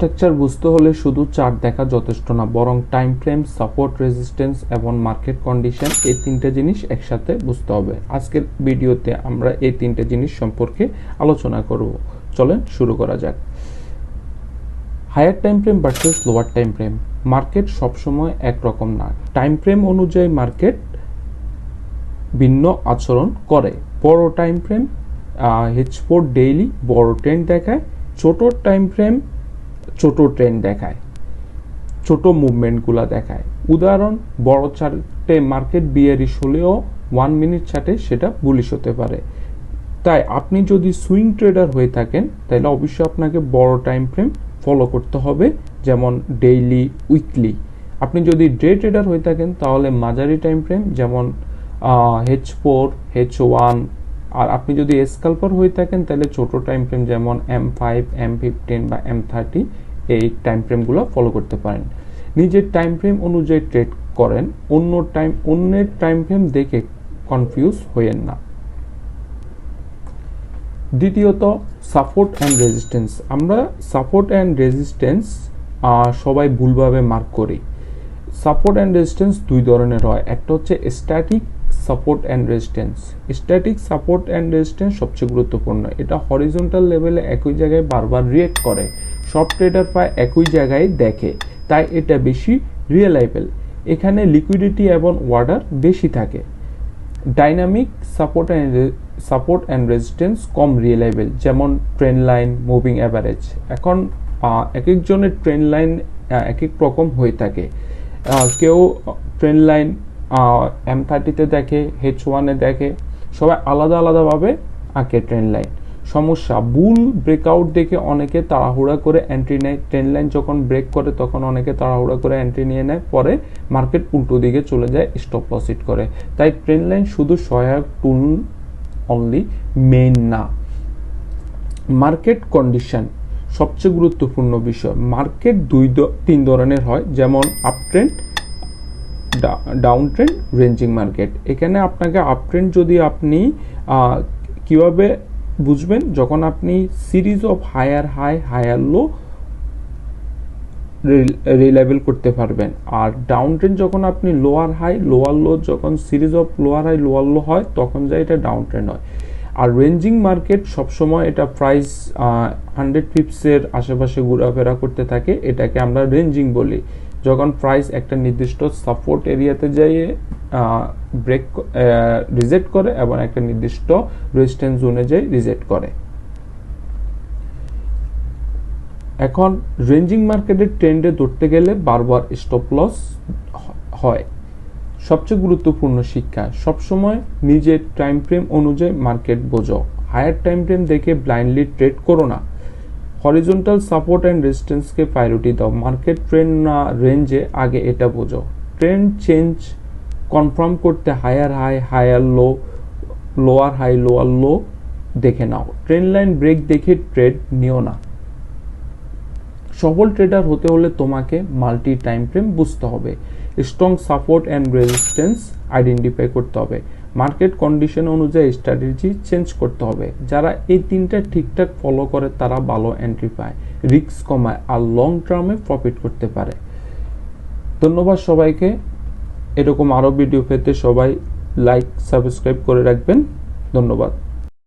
Structure বুঝতে হলে শুধু চার্ট দেখা যথেষ্ট না, বরং টাইম ফ্রেম, সাপোর্ট, রেজিস্ট্যান্স এবং মার্কেট কন্ডিশন এই তিনটে জিনিস একসাথে বুঝতে হবে। আজকের ভিডিওতে আমরা এই তিনটে জিনিস সম্পর্কে আলোচনা করব। চলেন শুরু করা যাক। Higher time frame versus lower time frame. Market সবসময় একরকম না, টাইম ফ্রেম অনুযায়ী মার্কেট ভিন্ন আচরণ করে। বড় টাইম ফ্রেম H4 ডেইলি বড় ট্রেন্ড দেখায়, ছোট টাইম ফ্রেম ছোট ট্রেন্ড দেখায়, ছোট মুভমেন্টগুলো দেখায়। উদাহরণ, বড় চার্টে মার্কেট বিয়ারিশ হলেও 1 মিনিট চার্টে সেটা বুলিশ হতে পারে। তাই আপনি যদি সুইং ট্রেডার হয়ে থাকেন তাহলে অবশ্যই আপনাকে বড় টাইম ফ্রেম ফলো করতে হবে, যেমন ডেইলি, উইকলি। আপনি যদি ডে ট্রেডার হয়ে থাকেন তাহলে মাঝারি টাইম ফ্রেম যেমন H4, H1। আর আপনি যদি স্ক্যাল্পার হয়ে থাকেন তাহলে ছোট টাইম ফ্রেম যেমন M5, M15 বা M30 এই টাইম ফ্রেমগুলো ফলো করতে পারেন। নিজের টাইম ফ্রেম অনুযায়ী ট্রেড করেন, অন্যের টাইম ফ্রেম দেখে কনফিউজ হইয়েন না। দ্বিতীয়ত, সাপোর্ট অ্যান্ড রেজিস্ট্যান্স। আমরা সাপোর্ট অ্যান্ড রেজিস্ট্যান্স সবাই ভুলভাবে মার্ক করি। সাপোর্ট অ্যান্ড রেজিস্ট্যান্স দুই ধরনের হয়, একটা হচ্ছে static support and resistance. Static support and resistance সবচেয়ে গুরুত্বপূর্ণ। এটা হরিজন্টাল লেভেলে একই জায়গায় বারবার রিয়েক্ট করে, সব ট্রেডার প্রায় একই জায়গায় দেখে, তাই এটা বেশি রিয়েলাইবেল। এখানে লিকুইডিটি এবং অর্ডার বেশি থাকে। ডাইনামিক সাপোর্ট অ্যান্ড রেজিস্ট্যান্স কম রিয়েলাইবেল, যেমন ট্রেন্ড লাইন, মুভিং অ্যাভারেজ। এখন এক একজনের ট্রেন্ড লাইন এক এক রকম হয়ে থাকে। কেউ ট্রেন্ড লাইন M30-তে দেখে, H1-এ দেখে, সবাই আলাদা আলাদাভাবে আঁকে ট্রেন্ড লাইন। সমস্যা, বুল ব্রেকআউট দেখে অনেকে তাড়াহুড়া করে এন্ট্রি নেয়, ট্রেন্ড লাইন যখন ব্রেক করে তখন অনেকে তাড়াহুড়া করে এন্ট্রি নিয়ে নেয়, পরে মার্কেট উল্টো দিকে চলে যায়, স্টপ লস হিট করে। তাই ট্রেন্ড লাইন শুধু সহায়ক টুল অনলি, মেইন না। মার্কেট কন্ডিশন সবচেয়ে গুরুত্বপূর্ণ বিষয়। মার্কেট তিন ধরনের হয়, যেমন up trend, down trend, ranging market. এখানে আপনাকে আপ ট্রেন্ড যদি আপনি কিভাবে বুঝবেন, যখন আপনি series of higher high, higher low রিলেভেল করতে পারবেন। আর ডাউন ট্রেন্ড যখন আপনি লোয়ার হাই, লোয়ার লো, যখন series of lower high, lower low হয় তখন যায় এটা ডাউন ট্রেন্ড হয়। আর রেঞ্জিং মার্কেট সবসময় এটা প্রাইস 100 পিপসের আশেপাশে ঘোরাফেরা করতে থাকে, এটাকে আমরা রেঞ্জিং বলি। যখন প্রাইস একটা নির্দিষ্ট সাপোর্ট এরিয়াতে যেয়ে ব্রেক রিজেক্ট করে এবং একটা নির্দিষ্ট রেজিস্ট্যান্স জোনে যেয়ে রিজেক্ট করে। এখন রেঞ্জিং মার্কেটের ট্রেন্ডে ধরতে গেলে বারবার স্টপ লস হয়। সবচেয়ে গুরুত্বপূর্ণ শিক্ষা, সবসময় নিজের টাইম ফ্রেম অনুযায়ী মার্কেট বোঝো। হায়ার টাইম ফ্রেম দেখে ব্লাইন্ডলি ট্রেড করো না। হরিজন্টাল সাপোর্ট অ্যান্ড রেজিস্ট্যান্সকে প্রায়োরিটি দাও। মার্কেট ট্রেন্ড না রেঞ্জে আগে এটা বোঝো। ট্রেন্ড চেঞ্জ কনফার্ম করতে higher high, higher low, lower high, lower low দেখে নাও। ট্রেন্ড লাইন ব্রেক দেখে ট্রেড নিও না। সফল ট্রেডার হতে হলে তোমাকে মাল্টি টাইম ফ্রেম বুঝতে হবে, strong support and resistance identify করতে হবে, মার্কেট কন্ডিশন অনুযায়ী স্ট্র্যাটেজি চেঞ্জ করতে হবে। যারা এই তিনটা ঠিকঠাক ফলো করে তারা ভালো এন্ট্রি পায়, রিস্ক কমায় আর লং টার্মে প্রফিট করতে পারে। ধন্যবাদ সবাইকে। এরকম আরও ভিডিও পেতে সবাই লাইক, সাবস্ক্রাইব করে রাখবেন। ধন্যবাদ।